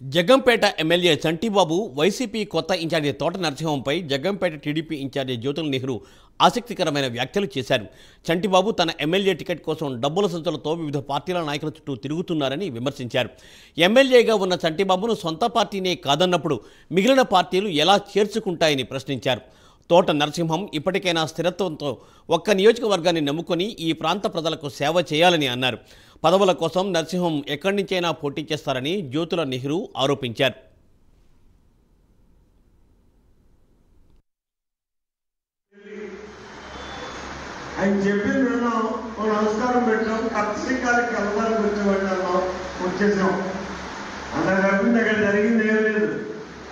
Jaggampeta MLA Chantibabu YCP కొత్త incharge తోట నరసింహంపై Jaggampeta TDP incharge Jyothula Nehru ఆసక్తికరమైన వ్యాఖ్యలు చేశారు. చంటిబాబు తన ఎమ్మెల్యే టికెట్ కోసం డబ్బుల సంచులతో వివిధ పార్టీల నాయకుల చుట్టూ తిరుగుతున్నారని విమర్శించారు. ఎమ్మెల్యేగా ఉన్న చంటిబాబును సొంత పార్టీనే కాదన్నప్పుడు మిగిలిన పార్టీలు ఎలా చేర్చుకుంటాయని ప్రశ్నించారు. తోట నరసింహం ఇప్పటికైనా స్థిరత్వంతో ఒక్క నియోజకవర్గాన్ని నమ్ముకొని ఈ ప్రాంత ప్రజలకు సేవ చేయాలని అన్నారు. పదవుల కోసం నరసింహం ఎక్కడి నుంచైనా పోటీ చేస్తారని జ్యోతుల నెహ్రూ ఆరోపించారు. ఆయన చెప్పింది విన్నాం, నమస్కారం పెట్టాం, శ్రీకాళకి వెళ్ళడానికి వచ్చేవాళ్ళం వచ్చేసాం. అలా కాకుండా ఇక్కడ జరిగింది ఏం లేదు.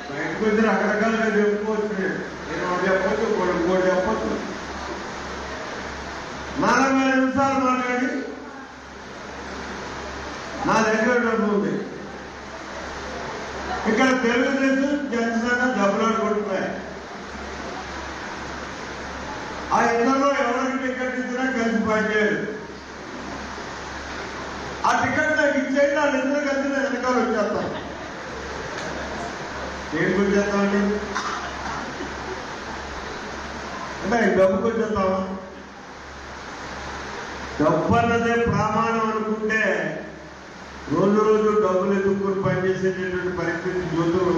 బయటకు వచ్చి రకరకాలుగా చెప్పుకోవచ్చు. నేను చెప్పచ్చు, ఇంకోటి చెప్పచ్చు. 40 నిమిషాలు మాట్లాడి నా దగ్గర డబ్బు ఉంది. ఇక్కడ తెలుగుదేశం జనసేన దెబ్బలాడుకుంటున్నాయి. ఆ ఇళ్లలో ఎవరికి టికెట్ ఇచ్చినా కలిసి పనిచేయరు. ఆ టికెట్ నాకు ఇచ్చేయండి, వాళ్ళు ఇద్దరు కలిసి నేను వెనకాల వచ్చేస్తాను. దేనికి వచ్చేస్తామండి అంటే డబ్బుకి వచ్చేస్తామా? డబ్బు అన్నదే ప్రమాణం అనుకుంటే రోజు డబ్బులు ఎదుర్కొని పనిచేసేటటువంటి పరిస్థితి జ్యోతులు